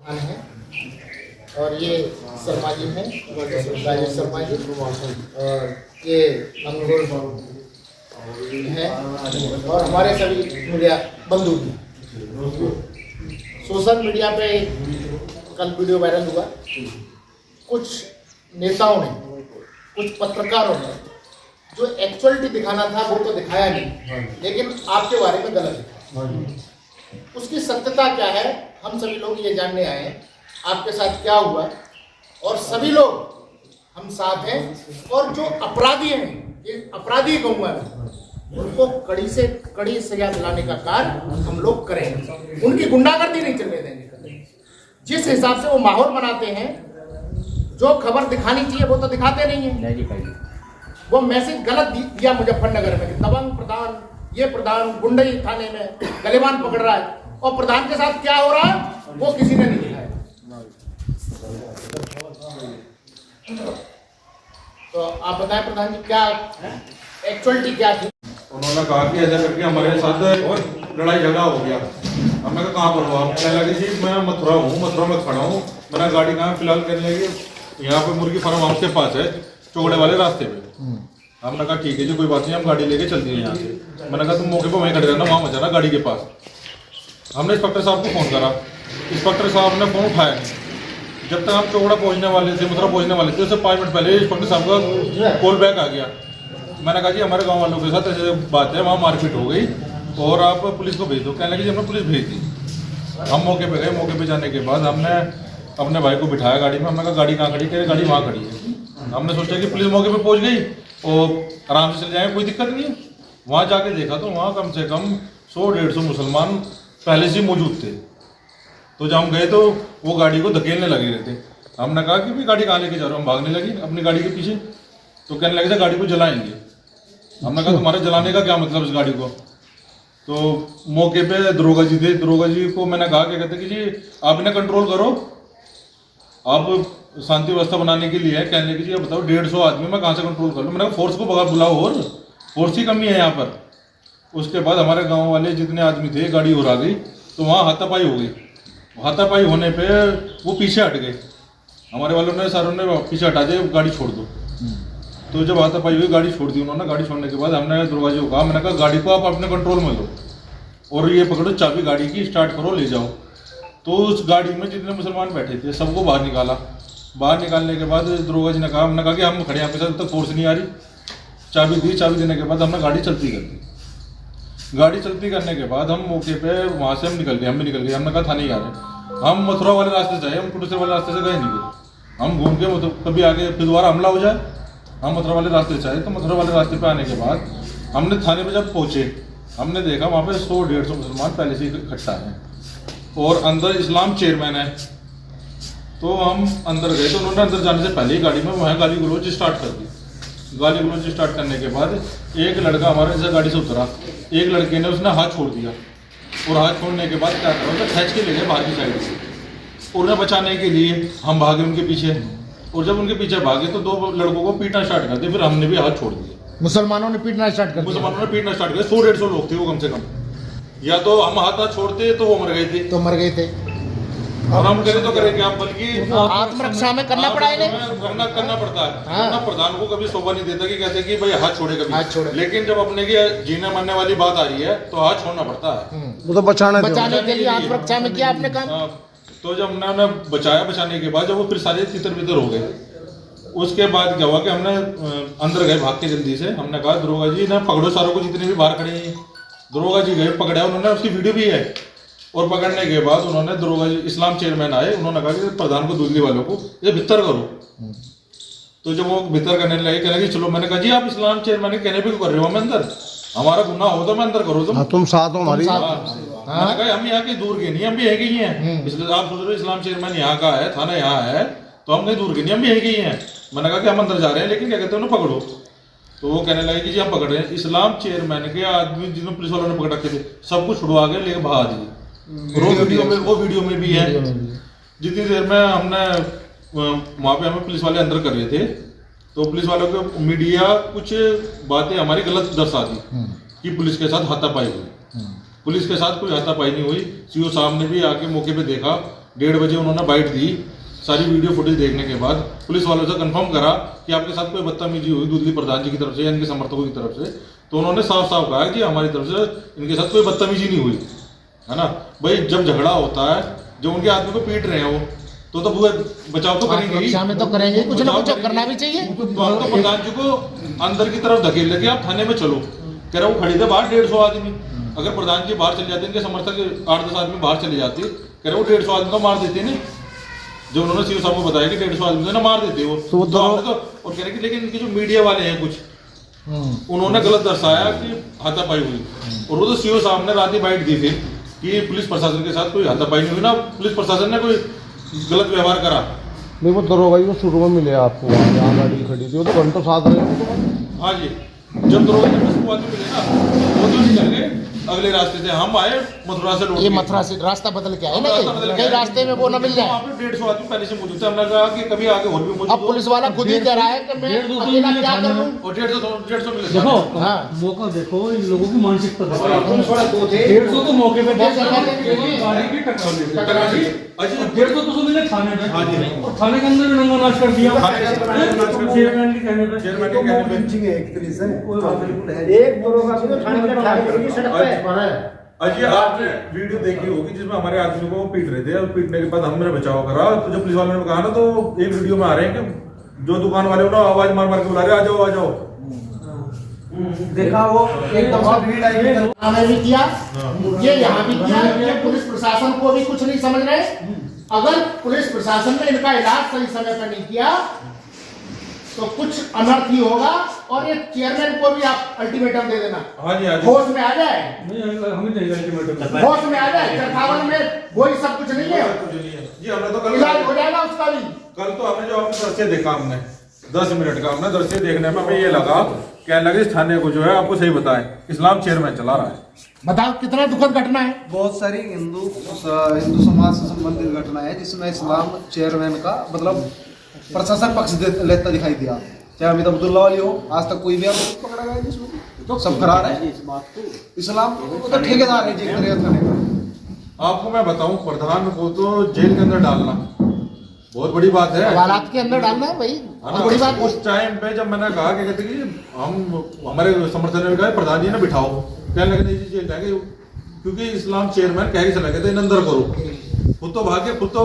है और ये शर्मा जी हैं, राजेश शर्मा जी, और ये अंकुर हैं और हमारे सभी मीडिया बंधु भी। सोशल मीडिया पे कल वीडियो वायरल हुआ, कुछ नेताओं ने, कुछ पत्रकारों ने जो एक्चुअलिटी दिखाना था वो तो दिखाया नहीं, लेकिन आपके बारे में गलत दिखाया। उसकी सत्यता क्या है हम सभी लोग ये जानने आए हैं, आपके साथ क्या हुआ, और सभी लोग हम साथ हैं। और जो अपराधी हैं, ये अपराधी कहूँगा उनको कड़ी से कड़ी सजा दिलाने का कार्य हम लोग करेंगे। उनकी गुंडागर्दी नहीं चलने देंगे। जिस हिसाब से वो माहौल बनाते हैं, जो खबर दिखानी चाहिए वो तो दिखाते नहीं है। वो मैसेज गलत दिया मुजफ्फरनगर में, दबंग प्रधान, ये प्रधान गुंडई थाने में गलेबान पकड़ रहा है, और प्रधान के साथ क्या हो रहा है वो किसी ने नहीं दिखाया। तो आप बताएं प्रधान जी, क्या एक्चुअलिटी क्या थी? उन्होंने कहा कि ऐसा करके हमारे साथ और लड़ाई झगड़ा हो गया। अब मैं कहाँ पर हूँ? आप कहने लगे जी मैं मथुरा हूँ, मथुरा में खड़ा हूँ। मैंने गाड़ी कहाँ फिलहाल करने लगी, यहाँ पे मुर्गी फार्म हाउस के पास है, चौड़े वाले रास्ते पे। हमने कहा ठीक है जी, कोई बात नहीं, हम गाड़ी लेके चलती हैं यहाँ से। मैंने कहा तुम मौके पर वहीं खड़े रहना, वहाँ मत जाना गाड़ी के पास। हमने इंस्पेक्टर साहब को फोन करा, इंस्पेक्टर साहब ने फोन उठाया नहीं। जब तक हम चौड़ा पहुंचने वाले थे, मथुरा पहुंचने वाले थे, उससे 5 मिनट पहले इंस्पेक्टर साहब का कॉल बैक आ गया। मैंने कहा जी हमारे गांव वालों के साथ ऐसे बात है, वहाँ मारपीट हो गई और आप पुलिस को भेज दो। कहने लगे जी हमने पुलिस भेज दी। हम मौके पे गए, मौके पे जाने के बाद हमने अपने भाई को बिठाया गाड़ी में। हमने कहा गाड़ी कहाँ खड़ी? कह गाड़ी वहाँ खड़ी है। हमने सोचा कि पुलिस मौके पे पहुँच गई और आराम से चले जाएंगे, कोई दिक्कत नहीं है। वहाँ जाके देखा तो वहाँ कम से कम 100-150 मुसलमान पहले से मौजूद थे। तो जब हम गए तो वो गाड़ी को धकेलने लगे रहते। हमने कहा कि भाई गाड़ी कहाँ लेके जा रहे हो? हम भागने लगे अपनी गाड़ी के पीछे। तो कहने लगे गाड़ी को जलाएंगे। हमने कहा तुम्हारे जलाने का क्या मतलब इस गाड़ी को? तो मौके पे दरोगा जी थे, दरोगा जी को मैंने कहा क्या कहते कि जी आप इन्हें कंट्रोल करो, आप शांति व्यवस्था बनाने के लिए है। कहने लगे जी अब बताओ 150 आदमी मैं कहाँ से कंट्रोल कर लूँ? मैंने कहा फोर्स को बुलाओ, और फोर्स की कमी है यहाँ पर। उसके बाद हमारे गाँव वाले जितने आदमी थे, गाड़ी उड़ा गई, तो वहाँ हाथापाई हो गई। हाथापाई होने पे वो पीछे हट गए, हमारे वालों ने सारों ने पीछे हटा दिया, गाड़ी छोड़ दो। तो जब हाथापाई हुई गाड़ी छोड़ दी उन्होंने। गाड़ी छोड़ने के बाद हमने दरोगा जी को कहा, मैंने कहा गाड़ी को आप अपने कंट्रोल में लो और ये पकड़ो चाबी गाड़ी की, स्टार्ट करो, ले जाओ। तो उस गाड़ी में जितने मुसलमान बैठे थे सबको बाहर निकाला। बाहर निकालने के बाद दरोगा जी ने कहा, हमने कहा कि हम खड़े आपके साथ, तब तक फोर्स नहीं आ रही। चाबी दी, चाबी देने के बाद हमने गाड़ी चलती कर दी। गाड़ी चलती करने के बाद हम मौके पे वहाँ से हम निकल गए, हम भी निकल गए। हमने कहा थाने ही आ रहे, हम मथुरा वाले रास्ते से आए, हम कुटुसर वाले रास्ते से गए नहीं गए। हम घूम के कभी आगे फिर दोबारा हमला हो जाए, हम मथुरा वाले रास्ते से आए। तो मथुरा वाले रास्ते पे आने के बाद हमने थाने पे जब पहुँचे, हमने देखा वहाँ पे 100-150 मुसलमान पहले से इकट्ठा हैं और अंदर इस्लाम चेयरमैन है। तो हम अंदर गए तो उन्होंने अंदर जाने से पहले ही गाड़ी में वहाँ गाली गलौज स्टार्ट कर दी। गाली गलौज स्टार्ट करने के बाद एक लड़का हमारे जैसे गाड़ी से उतरा, एक लड़के ने उसने हाथ छोड़ दिया और हाथ छोड़ने के बाद क्या करा, उसे खींच के ले गए बाहर की साइड से। उन्हें बचाने के लिए हम भागे उनके पीछे, और जब उनके पीछे भागे तो 2 लड़कों को पीटना स्टार्ट कर दिया। फिर हमने भी हाथ छोड़ दिया। मुसलमानों ने पीटना स्टार्ट कर दिया। मुसलमानों ने पीटना स्टार्ट किया। 100-150 लोग थे वो कम से कम। या तो हम हाथ छोड़ते तो वो मर गए थे, और हम करे तो करें क्या, बल्कि आत्मरक्षा में करना पड़ा इन्हें, करना पड़ता है। हाँ। प्रधान को कभी शोभा नहीं देता कि कहते कि भाई हाथ छोड़े कभी, हाथ छोड़े। लेकिन जब अपने की जीने मरने वाली बात आ रही है तो हाथ छोड़ना पड़ता है। वो तो बचाने के लिए आत्मरक्षा में किया आपने काम। तो जब हमने बचाया, बचाने के बाद जब वो फिर सारे तितर-बितर हो गए, उसके बाद क्या हुआ कि हमने अंदर गए भाग के जल्दी से। हमने कहा दरोगा जी ना पकड़ो सारों को जितने भी बाहर खड़े हैं। दरोगा जी गए, पकड़ा, उन्होंने उसकी वीडियो भी है। और पकड़ने के बाद उन्होंने दरोगा जी इस्लाम चेयरमैन आए, उन्होंने कहा कि प्रधान को दिल्ली वालों को ये भीतर करो। तो जब वो भीतर करने लगे, कहने लगे चलो। मैंने कहा जी आप इस्लाम चेयरमैन के कहने पे क्यों कर रहे हो? मैं अंदर, हमारा गुनाह हो तो मैं अंदर करो, तुम साथ हो हमारी। मैंने कहा हम यहाँ के दूर के नहीं, हम भी यहीं के ही हैं। इसलिए आप सोच रहे हो इस्लाम चेयरमैन यहाँ का है, थाना यहाँ है, तो हम कहीं दूर के नहीं, हम भी यहीं के ही हैं। मैंने कहा कि हम अंदर जा रहे हैं, लेकिन क्या कहते हैं उन्हें पकड़ो। तो वो कहने लगे कि जी हम पकड़ रहे हैं। इस्लाम चेयरमैन के आदमी जिन्होंने पुलिस वालों ने पकड़ रखे थे सब कुछ छुड़वा के लेके भगा दिए। वो वीडियो में भी है। जितनी देर में हमने वहाँ पे हमें पुलिस वाले अंदर कर रहे थे, तो पुलिस वालों को मीडिया कुछ बातें हमारी गलत दर्शा दी कि पुलिस के साथ हाथापाई हुई। पुलिस के साथ कोई हाथापाई नहीं हुई। सीओ साहब ने भी आके मौके पे देखा 1:30 बजे उन्होंने बाइट दी। सारी वीडियो फुटेज देखने के बाद पुलिस वालों से कंफर्म करा कि आपके साथ कोई बदतमीजी हुई दूधली प्रधान जी की तरफ से या इनके समर्थकों की तरफ से, तो उन्होंने साफ साफ कहा कि हमारी तरफ से इनके साथ कोई बदतमीजी नहीं हुई, है ना। भाई जब झगड़ा होता है, जब उनके आदमी को पीट रहे हैं वो, तो वो बचाव तो करेंगे ही, में तो करेंगे, कुछ ना कुछ करना भी चाहिए। तो आप तो प्रधान जी को अंदर की तरफ धकेल लेके आप थाने में चलो, कह रहा वो खड़ी थे बाहर 150 आदमी, अगर प्रधान जी बाहर चले जाते, इनके समर्थक 8-10 आदमी बाहर चले जाते, कह रहे वो 150 आदमी को मार देते नहीं, जो उन्होंने सीओ साहब को बताया कि 150 आदमी को ना मार देते वो, तो और कह रहे कि लेकिन इनके जो मीडिया वाले हैं कुछ, उन्होंने गलत दर्शाया कि हाथापाई हुई, और वो तो सीओ साहब ने रात ही बाइट दी थी कि पुलिस प्रशासन के साथ कोई हाथापाई नहीं हुई ना, पुलिस प्रशासन ने कोई गलत व्यवहार करा। नहीं, वो दरोगा जी वो शुरू में मिले आपको वहाँ जहाँ गाड़ी खड़ी थी, वो तो घंटों साथ रहे हो तो। हाँ जी, जब दरोगा जी को मिले ना, वो तो नहीं चल गए, अगले रास्ते से हम आए मथुरा से। ये मथुरा से रास्ता बदल के आए ना, कहीं रास्ते में वो ना मिल जाए। वहाँ पे 150 आदमी पहले से मौजूद थे, हमने कहा कि कभी आगे और भी मौजूद हो। अब पुलिस वाला खुद ही कह रहा है कि मैं अकेला क्या कर लूं, और 150 मिले। देखो हाँ। मौका देखो, इन लोगों की मानसिकता देखो। 150 150 तो मौके पे बहुत ज्यादा गाड़ी की टकरा दी। 150 तो मिले थाने में। हाँ जी। और थाने के अंदर नंगा नाच कर दिया चेयरमैन के कहने पे। चेयरमैन के कहने पे एक दरोगा को थाने में ठाक करेगी सड़क पे। अजय आपने वीडियो देखी होगी जिसमें हमारे आदमी को पीट रहे थे, और पीटने के बाद हमने बचाव करा, तो जब पुलिस वालों ने कहा ना, तो एक वीडियो में आ रहे हैं कि जो दुकान वाले ना आवाज मार मार के बुला रहे, आ जाओ आ जाओ। देखा वो एकदम से भीड़ आई। हमें भी किया, ये यहाँ भी किया, ये पुलिस प्रशासन को भी कुछ नहीं समझ रहे। अगर पुलिस प्रशासन ने इनका इलाज सही समय पर नहीं किया तो कुछ अनर्थ ही होगा, और ये चेयरमैन को भी आप अल्टीमेटम दे देना। हाँ जी, हाँ जी। होश में आ जाए, हमें चाहिए अल्टीमेटम। होश में आ जाए, चरखावन में वही सब कुछ नहीं है, जी हमने तो कल इलाज हो जाएगा उसका भी। कल तो हमने जो आपने दृश्य देखा, हमने 10 मिनट का हमने दृश्य देखने में हमें ये लगा, कहने लगे इस थाने को जो है आपको सही बताएं, इस्लाम चेयरमैन चला रहा है। बताओ कितना दुखद घटना है। बहुत सारी हिंदू समाज से संबंधित घटना है जिसमें इस्लाम चेयरमैन का मतलब प्रशासन पक्ष लेता दिखाई दिया, चाहे अमित अब्दुल्ला वाली हो, आज तक कोई भी आरोपी पकड़ा गया जिसमें तो सब फरार है। इस्लाम तो ठेकेदार है जी थाने का। आपको मैं बताऊं, प्रधान को तो जेल के अंदर डालना बहुत बड़ी बात है, हालात के अंदर डालना है भाई, बहुत बड़ी बात। उस टाइम पे जब मैंने कहा कि कहते कि हम हमारे समर्थन में कहा प्रधान जी ने बिठाओ, कहने लगे नहीं जी जेल जाएंगे, क्योंकि इस्लाम चेयरमैन कह के चला गया था इन अंदर करो, खुद तो भागे, खुद तो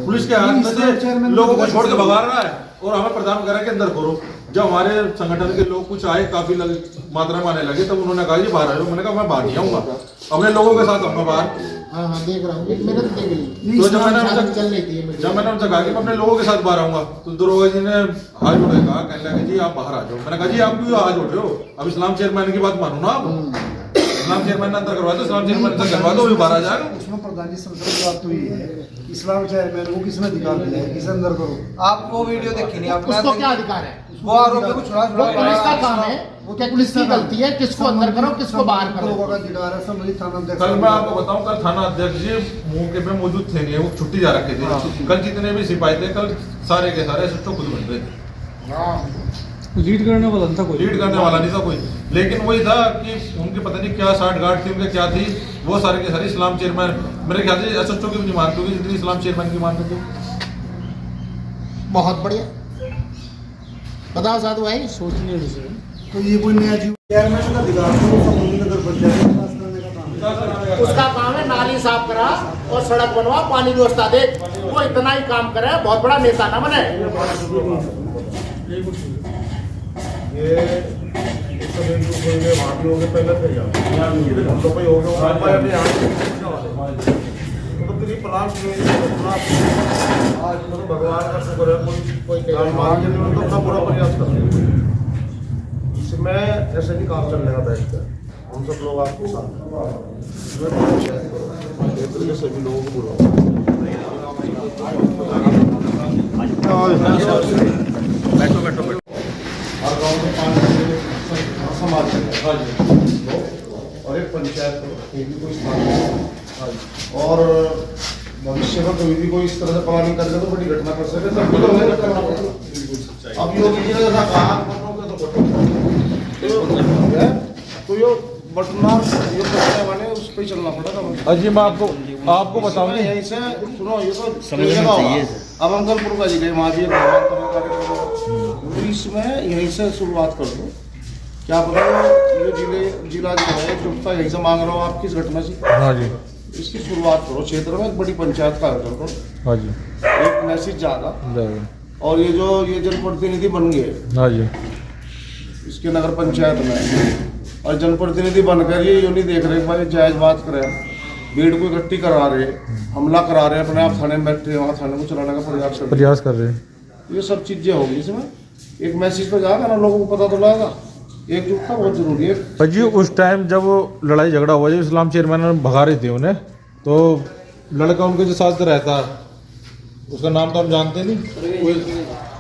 पुलिस के हाथ में से लोगों को छोड़ के भगा रहा है, और हमें प्रधान करा के अंदर करो। जब हमारे संगठन के लोग कुछ आए, काफी मात्रा में आने लगे, तब उन्होंने कहा जी बाहर आए, मैंने कहा मैं बाहर नहीं आऊंगा, अपने लोगों के साथ अपना बाहर। हाँ हाँ देख रहा हूँ, मैंने तो देख ली। तो जब मैंने उनसे कहा कि मैं अपने लोगों के साथ बाहर आऊंगा, तो दरोगा जी ने हाथ जोड़ के कहा, कहने लगे जी आप बाहर आ जाओ। मैंने कहा जी आप क्यों हाथ जोड़ रहे हो, अब इस्लाम चेयरमैन की बात मानो ना, आप इस्लाम चेयरमैन ने अंदर करवा दो, इस्लाम चेयरमैन से करवा दो, बाहर आ जाएगा। उसमें प्रधान जी संसद की बात हुई है, इस्लाम चेयरमैन को किसने अधिकार दिया है, किसे अंदर करो। आप वो वीडियो देखी नहीं, आपने उसको क्या अधिकार है, वो आरोपी को छुड़ा वो पुलिस का काम है, वो क्या पुलिस की गलती है, किसको अंदर करो किसको बाहर करो। कल मैं आपको बताऊं, कल थाना अध्यक्ष जी मौके पे मौजूद थे नहीं, वो छुट्टी जा रखे थे। कल जितने भी सिपाही थे, कल सारे के सारे सिस्टम खुद बन रहे थे, लीड करने वाला था कोई, लीड करने वाला नहीं था कोई, लेकिन वही था कि उनके पता नहीं क्या साठ गार्ड थी, उनके क्या थी, वो सारे के सारे इस्लाम चेयरमैन, मेरे ख्याल से एसएचओ की भी नहीं मानते होगी जितनी इस्लाम चेयरमैन की मानते थे। बहुत बढ़िया, बताओ साधु भाई। सोचने से तो ये कोई नया जीव चेयरमैन का अधिकार है, वो समुद्री नगर पंचायत में पास करने का काम है। उसका काम है नाली साफ करा और सड़क बनवा, पानी व्यवस्था दे, वो इतना ही काम करे, बहुत बड़ा नेता ना बने। ये सब एक दूसरे के वहाँ भी हो गए, पहले थे यहाँ हम लोग कोई हो गया, तो फिर प्लान आज मतलब भगवान का शुक्र है, कोई तो अपना पूरा प्रयास कर रहे हैं, इसमें ऐसे नहीं काम चलने का बैठ कर, हम सब लोग आपको साथ सभी लोगों को बुलाओ। बैठो बैठो बैठो। हर गांव में 5 समाज है और एक पंचायत ये भी कोई स्थान, और भविष्य में कोई भी कोई इस तरह से प्लानिंग करेगा तो बड़ी घटना कर सके, सब कुछ हमें करना पड़ेगा। अब योगी जी ने जैसा कहा बटोगे तो यो बटना ये करने वाले उस पर चलना पड़ेगा। अजी मैं आपको आपको बताऊं यहीं से सुनो, ये तो समझना चाहिए। अब अंकलपुर का जिले वहाँ भी तो इसमें यहीं से शुरुआत कर दो। क्या पता ये जिला जो है जुटता यहीं से मांग रहा हो आप किस घटना से, हाँ जी, इसकी शुरुआत करो। क्षेत्र में एक बड़ी पंचायत का आयोजन करो, हाँ जी, एक मैसेज जाएगा। जाएगा। और ये जो ये जनप्रतिनिधि बन गए हाँ जी, इसके नगर पंचायत में, और जनप्रतिनिधि बनकर ये नहीं देख रहे भाई जायज बात करें, भीड़ को इकट्ठी करा रहे, हमला करा रहे, अपने आप थाने में बैठे वहाँ थाने को चलाने का प्रयास कर रहे हैं। ये सब चीजें होगी इसमें। एक मैसेज पर जाएगा ना, लोगों को पता तो लगेगा। एकजुटता बहुत जरूरी है। पर जी उस टाइम जब लड़ाई झगड़ा हुआ, जो इस्लाम चेयरमैन भगा रहे थे उन्हें, तो लड़का उनके जो साथ रहता, उसका नाम तो हम जानते नहीं,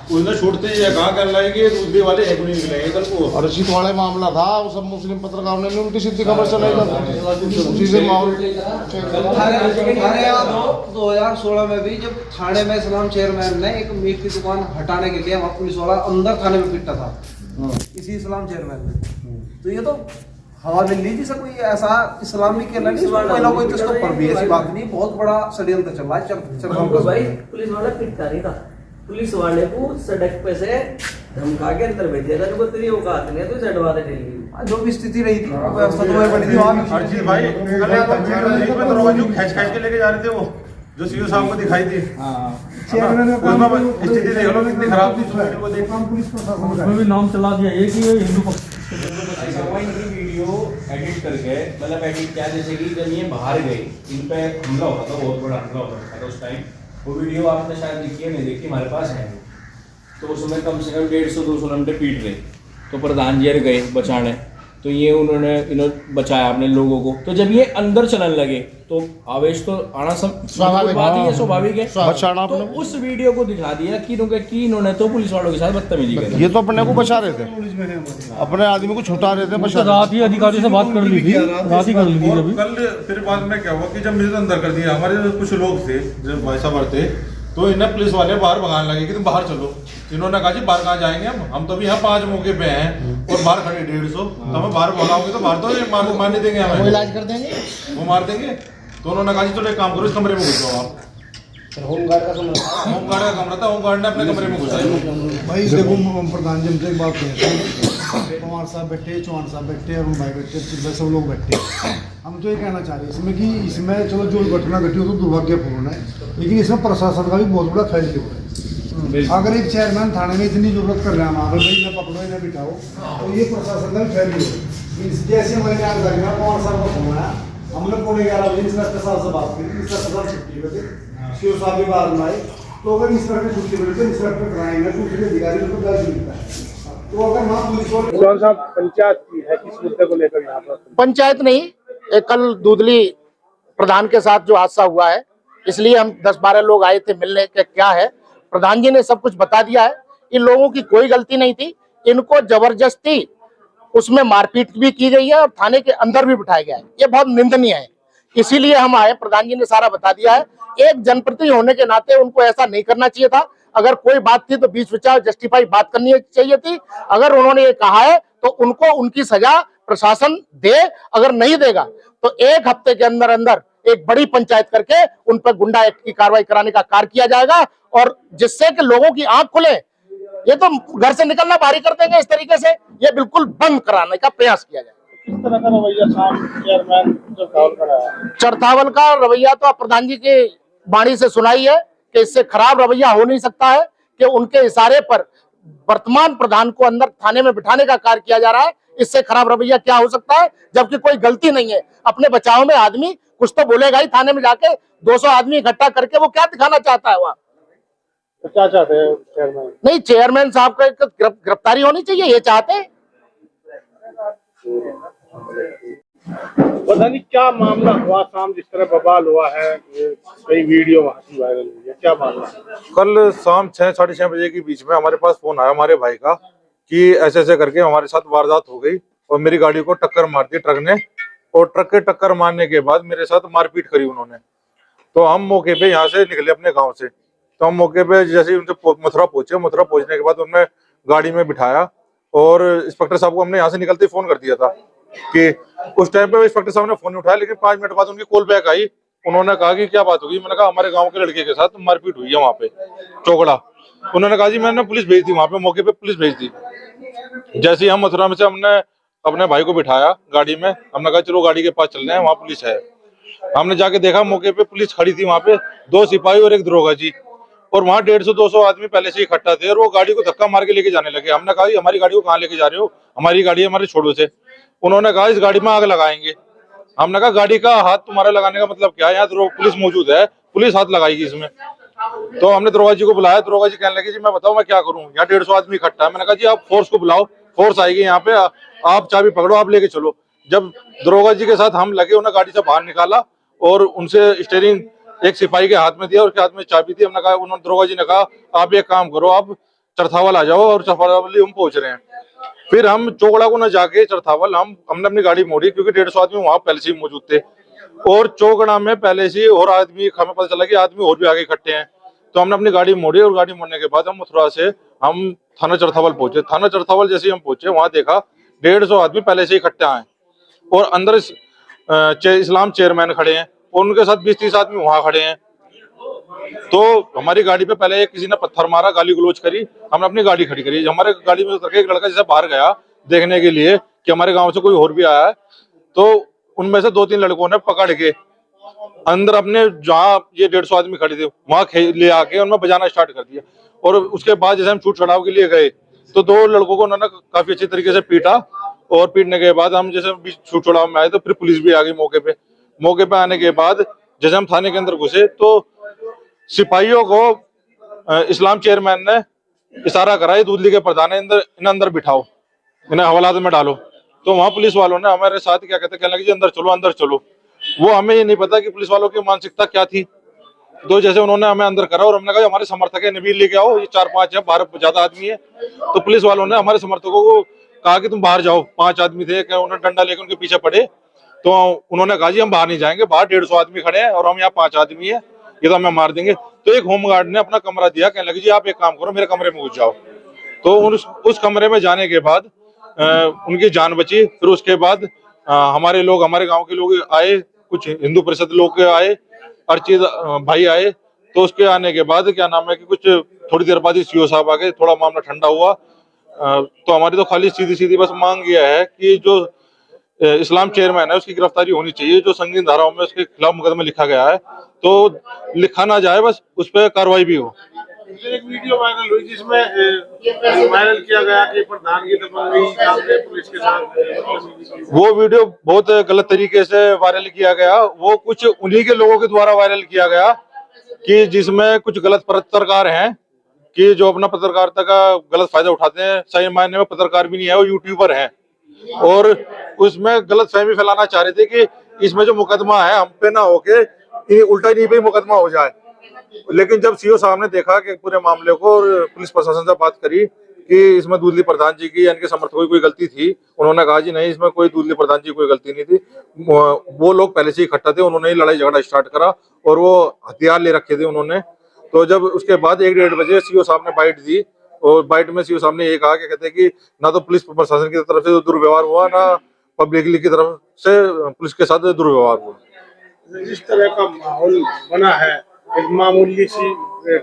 उसने छूटते ही कहाँ कर लाएंगे दूसरे वाले एक नहीं निकलेंगे कल को। और रशीद वाले मामला था, वो सब मुस्लिम पत्रकारों ने उल्टी सीधी खबर चलाई उसी से माहौल। 2016 में भी जब थाने में इस्लाम चेयरमैन ने एक मीट की दुकान हटाने के लिए वहाँ पुलिस वाला अंदर थाने में पिटा था, इसी इस्लाम चेयरमैन ने। तो ये तो हवा मिल ली थी सब, कोई ऐसा इस्लामी के नहीं, कोई ना कोई तो इसके ऊपर भी ऐसी बात नहीं, बहुत बड़ा षड्यंत्र चल रहा है। भाई पुलिस वाला पिटता नहीं था, पुलिस वाले को सड़क पे से धमका के अंदर भेज दिया था, जो तेरी औकात नहीं है तो चढ़वा दे डेली। जो भी स्थिति रही थी व्यवस्था तो वही बनी थी वहाँ। अर्जी भाई कल खींच के लेके जा रहे थे वो, जो सीओ साहब को दिखाई थी। स्थिति देख लो कितनी खराब थी, उसमें भी नाम चला दिया एक ही हिंदू पक्ष। वीडियो एडिट करके, मतलब एडिट क्या, जैसे कि जब ये बाहर गए, इन पे हमला होता था, बहुत बड़ा हमला होता था उस टाइम। वो वीडियो आपने शायद देखी है, नहीं देखी, हमारे पास है। तो उसमें कम से कम 150-200 घंटे पीट रहे, तो प्रधान जी गए बचाने, तो ये इन्होंने बचाया अपने लोगों को। तो जब ये अंदर चलने लगे तो आवेश तो आना स्वाभाविक बात ही है, स्वाभाविक है। तो उस वीडियो को दिखा दिया कि इन्होंने तो पुलिस वालों के साथ बदतमीजी की। ये तो अपने को बचा रहे थे, अपने आदमी को छुटा रहे थे, बचा। रात ही अधिकारी से बात कर ली थी, रात ही कर ली थी। अभी कल फिर बाद में क्या हुआ कि जब मुझे अंदर कर दिया, हमारे जो कुछ लोग थे जो भाई साहब थे, तो इन्हें पुलिस वाले बाहर भगाने लगे कि तुम बाहर चलो। इन्होंने कहा जी बाहर कहाँ जाएंगे हम तो भी यहाँ 5 मौके पे हैं और बाहर खड़े 150, तो हमें बाहर भगाओगे तो बाहर तो मारने देंगे, हमें इलाज कर देंगे, वो मार देंगे। तो उन्होंने कहा जी चलो एक काम करो, इस कमरे में घुस जाओ आप। होमगार्ड का कमरा था, होमगार्ड ने अपने कमरे में घुसाया। भाई देखो प्रधान जी हमसे एक बात कहें, पवार साहब बैठे, चौहान साहब बैठे, अरुण भाई बैठे, सब लोग बैठे। हम तो ये कहना चाह रहे हैं इसमें कि इसमें चलो जो घटना घटी हो तो दुर्भाग्यपूर्ण है, लेकिन इसमें प्रशासन का भी बहुत बड़ा फैसला है। अगर एक चेयरमैन थाने में इतनी जरूरत कर रहा है वहाँ भाई इन्हें पकड़ो इन्हें बिठाओ, तो ये प्रशासन का भी फैसला है। जैसे मैंने जानकारी में पवार साहब को फोन आया, हमने 11:30 बजे इंस्पेक्टर साहब से बात की, इंस्पेक्टर साहब छुट्टी पे थे, सीओ साहब भी बाद में आए, तो अगर इंस्पेक्टर छुट्टी पे थे, इंस्पेक्टर कराएंगे तो उसके अधिकारी को दर्ज मिलता है। तो अगर वहाँ पुलिस वाले पंचायत की है किस मुद्दे को लेकर यहाँ पर? पंचायत नहीं, एक कल दूधली प्रधान के साथ जो हादसा हुआ है, इसलिए हम 10-12 लोग आए थे मिलने के। क्या है, प्रधान जी ने सब कुछ बता दिया है, इन लोगों की कोई गलती नहीं थी, इनको जबरदस्ती उसमें मारपीट भी की गई है और थाने के अंदर भी बिठाया गया है। ये बहुत निंदनीय है, इसीलिए हम आए। प्रधान जी ने सारा बता दिया है। एक जनप्रतिनिधि होने के नाते उनको ऐसा नहीं करना चाहिए था। अगर कोई बात थी तो बीच विचार जस्टिफाई बात करनी चाहिए थी। अगर उन्होंने ये कहा है तो उनको उनकी सजा प्रशासन दे, अगर नहीं देगा तो 1 हफ्ते के अंदर अंदर एक बड़ी पंचायत करके उन पर गुंडा एक्ट की कार्रवाई कराने का कार्य किया जाएगा, और जिससे कि लोगों की आंख खुले। ये तो घर से निकलना भारी कर देंगे इस तरीके से, ये बिल्कुल बंद कराने का प्रयास किया जाए। किस तरह का रवैया चेयरमैन चरथावल का रवैया तो आप प्रधान जी की वाणी से सुनाई है कि इससे खराब रवैया हो नहीं सकता है कि उनके इशारे पर वर्तमान प्रधान को अंदर थाने में बिठाने का कार्य किया जा रहा है। इससे खराब रवैया क्या हो सकता है, जबकि कोई गलती नहीं है। अपने बचाव में आदमी कुछ तो बोलेगा ही, थाने में जाके 200 आदमी इकट्ठा करके वो क्या दिखाना चाहता है वहाँ? तो क्या चाहते हैं चेयरमैन? नहीं, चेयरमैन साहब का गिरफ्तारी होनी चाहिए, ये चाहते हैं। पता नहीं क्या मामला हुआ शाम, जिस तरह बवाल हुआ है, कई वीडियो वहाँ की वायरल हुई है, क्या मामला? कल शाम 6-6:30 बजे के बीच में हमारे पास फोन आया हमारे भाई का कि ऐसे ऐसे करके हमारे साथ वारदात हो गई और मेरी गाड़ी को टक्कर मार दी ट्रक ने, और ट्रक के टक्कर मारने के बाद मेरे साथ मारपीट करी उन्होंने। तो हम मौके पे यहाँ से निकले अपने गांव से, तो हम मौके पे जैसे उनसे मथुरा पहुंचे, मथुरा पहुंचने के बाद उन्होंने गाड़ी में बिठाया और इंस्पेक्टर साहब को हमने यहाँ से निकलते ही फोन कर दिया था कि उस टाइम पे इंस्पेक्टर साहब ने फोन नहीं उठाया, लेकिन 5 मिनट बाद उनकी कॉल बैक आई उन्होंने कहा कि क्या बात होगी। मैंने कहा हमारे गांव के लड़के के साथ मारपीट हुई है वहाँ पे चोगड़ा। उन्होंने कहा जी मैंने पुलिस भेज दी, वहाँ पे मौके पे पुलिस भेज दी। जैसे ही हम मथुरा में से हमने अपने भाई को बिठाया गाड़ी में, हमने कहा चलो गाड़ी के पास चल रहे हैं, वहाँ पुलिस है। हमने जाके देखा मौके पे पुलिस खड़ी थी, वहाँ पे 2 सिपाही और 1 दरोगा जी, और वहाँ 150-200 आदमी पहले से इकट्ठा थे और वो गाड़ी को धक्का मार के लेके जाने लगे। हमने कहा हमारी गाड़ी को कहाँ लेके जा रहे हो, हमारी गाड़ी है, हमारे छोड़ो से। उन्होंने कहा इस गाड़ी में आग लगाएंगे। हमने कहा गाड़ी का हाथ तुम्हारा लगाने का मतलब क्या है, यहाँ तो पुलिस मौजूद है, पुलिस हाथ लगाएगी इसमें। तो हमने दरोगा जी को बुलाया, दरोगा जी कहने लगे जी मैं बताऊं मैं क्या करूं, यहाँ 150 आदमी इकट्ठा है। मैंने कहा जी आप फोर्स को बुलाओ, फोर्स आएगी यहाँ पे, आप चाबी पकड़ो, आप लेके चलो। जब दरोगा जी के साथ हम लगे, उन्हें गाड़ी से बाहर निकाला और उनसे स्टीयरिंग एक सिपाही के हाथ में दिया और उसके हाथ में चाबी थी। हमने कहा, उन्होंने दरोगा जी ने कहा आप एक काम करो, आप चरथावल आ जाओ, और चरथावल हम पहुंच रहे हैं। फिर हम चोगड़ा को न जाके चरथावल हमने अपनी गाड़ी मोड़ी, क्योंकि 150 आदमी वहां पहले से ही मौजूद थे, और चोगड़ा में पहले से और आदमी, हमें पता चला कि आदमी और भी आगे इकट्ठे हैं। तो हमने अपनी गाड़ी मोड़ी और गाड़ी मोड़ने के बाद हम मथुरा से हम थाना चरथावल पहुंचे। थाना चरथावल जैसे ही हम पहुंचे, वहां देखा 150 आदमी पहले से इकट्ठे आए और अंदर इस्लाम चेयरमैन खड़े हैं और उनके साथ 20-30 आदमी वहां खड़े हैं। तो हमारी गाड़ी पे पहले किसी ने पत्थर मारा, गाली गलौज करी, हमने अपनी गाड़ी खड़ी करी। हमारे गाड़ी में उतर के एक लड़का जैसे बाहर गया देखने के लिए कि हमारे गांव से कोई और भी आया है, तो उनमें से 2-3 लड़कों ने पकड़ के अंदर अपने जहाँ ये 150 आदमी खड़े थे वहां ले आके उनमें बजाना स्टार्ट कर दिया। और उसके बाद जैसे हम छूट छड़ाव के लिए गए तो 2 लड़कों को उन्होंने काफी अच्छी तरीके से पीटा, और पीटने के बाद हम जैसे छूट छड़ाव में आए तो फिर पुलिस भी आ गई मौके पे। मौके पे आने के बाद जैसे हम थाने के अंदर घुसे तो सिपाहियों को इस्लाम चेयरमैन ने इशारा करा, ये दूधली के प्रधान है, इन्हें अंदर बिठाओ, इन्हें हवालात में डालो। तो वहां पुलिस वालों ने हमारे साथ क्या कहने लगे जी अंदर चलो, अंदर चलो। वो हमें ये नहीं पता कि पुलिस वालों की मानसिकता क्या थी। तो जैसे उन्होंने हमें अंदर करा और हमने कहा हमारे समर्थक है, नबील लेके आओ, ये 4-5 है, 12 ज्यादा आदमी है। तो पुलिस वालों ने हमारे समर्थकों को कहा कि तुम बाहर जाओ। 5 आदमी थे, उन्होंने डंडा लेकर उनके पीछे पड़े। तो उन्होंने कहा जी हम बाहर नहीं जाएंगे, बाहर 150 आदमी खड़े हैं और हम यहाँ 5 आदमी है, ये तो हमें मार देंगे। तो एक होमगार्ड ने अपना कमरा दिया, कहने लगे जी आप एक काम करो, मेरे कमरे में घुस जाओ। तो उस कमरे में जाने के बाद उनकी जान बची। फिर उसके बाद हमारे लोग, हमारे गांव के लोग आए, कुछ हिंदू परिषद लोग आए, अर्चित भाई आए। तो उसके आने के बाद क्या नाम है कि कुछ थोड़ी देर बाद ही सीओ साहब आ गए, थोड़ा मामला ठंडा हुआ। तो हमारी तो खाली सीधी बस मांग यह है कि जो इस्लाम चेयरमैन है उसकी गिरफ्तारी होनी चाहिए। जो संगीन धाराओं में उसके खिलाफ मुकदमा लिखा गया है तो लिखा ना जाए, बस उस पर कार्रवाई भी हो। एक वीडियो वायरल हुई जिसमें वायरल किया गया कि प्रधान की दबंगई पुलिस के साथ, वो वीडियो बहुत गलत तरीके से वायरल किया गया। वो कुछ उन्हीं के लोगों के द्वारा वायरल किया गया कि जिसमें कुछ गलत पत्रकार हैं कि जो अपना पत्रकारिता का गलत फायदा उठाते हैं। सही मायने में पत्रकार भी नहीं है, वो यूट्यूबर हैं, और उसमें गलत फहमी फैलाना चाह रहे थे कि इसमें जो मुकदमा है हम पे ना होके उल्टा इन्हीं पे मुकदमा हो जाए। लेकिन जब सीओ साहब ने देखा कि पूरे मामले को और पुलिस प्रशासन से बात करी कि इसमें दूधली प्रधान जी की, इनके समर्थकों की कोई गलती थी, उन्होंने कहा जी नहीं, इसमें कोई दूधली प्रधान जी की कोई गलती नहीं थी। वो लोग पहले से ही इकट्ठा थे, उन्होंने ही लड़ाई झगड़ा स्टार्ट करा और वो हथियार ले रखे थे उन्होंने। तो जब उसके बाद 1-1.5 बजे सीओ साहब ने बाइट दी, और बाइट में सीओ साहब ने ये कहा कि कहते हैं कि ना तो पुलिस प्रशासन की तरफ से दुर्व्यवहार हुआ, ना पब्लिक की तरफ से पुलिस के साथ दुर्व्यवहार हुआ। जिस तरह का माहौल बना है, एक मामूली सी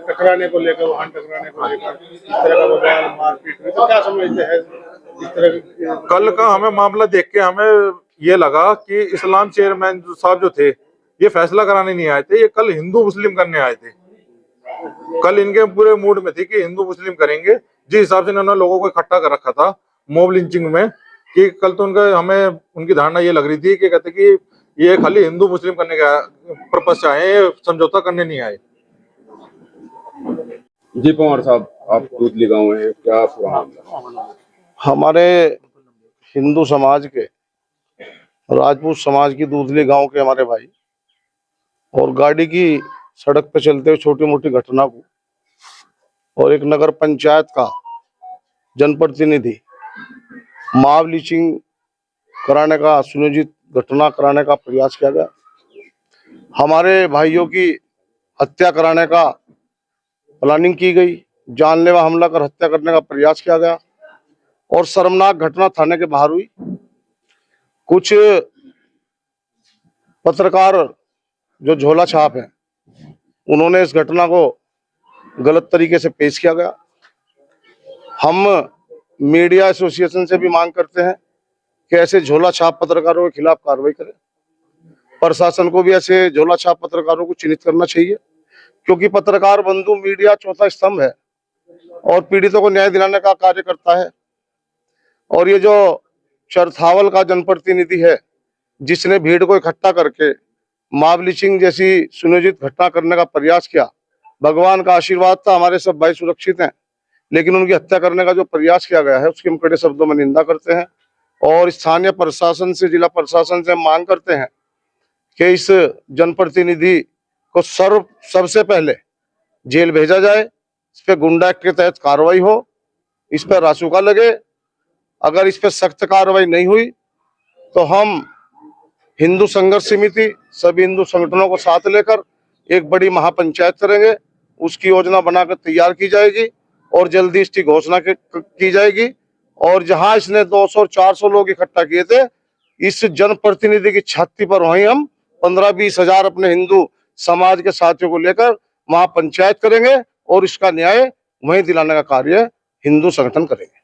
टकराने को लेकर, वाहन टकराने को लेकर इस तरह का बवाल, मारपीट, तो क्या समझते हैं इस तरह? कल का हमें मामला देख के हमें ये लगा कि इस्लाम चेयरमैन साहब जो थे ये फैसला कराने नहीं आए थे, ये कल हिंदू मुस्लिम करने आए थे। कल इनके पूरे मूड में थी कि हिंदू मुस्लिम करेंगे, जिस हिसाब से इन्होंने लोगों को इकट्ठा कर रखा था मॉब लिंचिंग में, कि कल तो उनका हमें उनकी धारणा ये लग रही थी कि कहते कि ये खाली हिंदू मुस्लिम करने का पर्पज से आए, ये समझौता करने नहीं आए। जी पंवार साहब, आप दूधली गांव में क्या पूरा? हमारे हिंदू समाज के, राजपूत समाज की दूधली गांव के हमारे भाई, और गाड़ी की सड़क पे चलते हुए छोटी मोटी घटना को, और एक नगर पंचायत का जनप्रतिनिधि मॉब लिंचिंग कराने का, सुनियोजित घटना कराने का प्रयास किया गया। हमारे भाइयों की हत्या कराने का प्लानिंग की गई, जानलेवा हमला कर हत्या करने का प्रयास किया गया, और शर्मनाक घटना थाने के बाहर हुई। कुछ पत्रकार जो झोला छाप है, उन्होंने इस घटना को गलत तरीके से पेश किया गया। हम मीडिया एसोसिएशन से भी मांग करते हैं कि ऐसे झोला छाप पत्रकारों के खिलाफ कार्रवाई करें। प्रशासन को भी ऐसे झोला छाप पत्रकारों को चिन्हित करना चाहिए, क्योंकि पत्रकार बंधु मीडिया चौथा स्तंभ है और पीड़ितों को न्याय दिलाने का कार्य करता है। और ये जो चरथावल का जनप्रतिनिधि है, जिसने भीड़ को इकट्ठा करके मॉब लिंचिंग जैसी सुनियोजित घटना करने का प्रयास किया, भगवान का आशीर्वाद था, हमारे सब भाई सुरक्षित हैं, लेकिन उनकी हत्या करने का जो प्रयास किया गया है उसकी हम कड़े शब्दों में निंदा करते हैं और स्थानीय प्रशासन से, जिला प्रशासन से मांग करते हैं कि इस जनप्रतिनिधि को सबसे पहले जेल भेजा जाए, इस पे गुंडा एक्ट के तहत कार्रवाई हो, इस पे रासुका लगे। अगर इस पे सख्त कार्रवाई नहीं हुई तो हम हिंदू संघर्ष समिति, सभी हिंदू संगठनों को साथ लेकर एक बड़ी महापंचायत करेंगे। उसकी योजना बनाकर तैयार की जाएगी और जल्दी इसकी घोषणा की जाएगी। और जहां इसने 200 और 400 लोग इकट्ठा किए थे, इस जनप्रतिनिधि की छाती पर वहीं हम 15-20 हजार अपने हिंदू समाज के साथियों को लेकर महापंचायत करेंगे और इसका न्याय वहीं दिलाने का कार्य हिंदू संगठन करेंगे।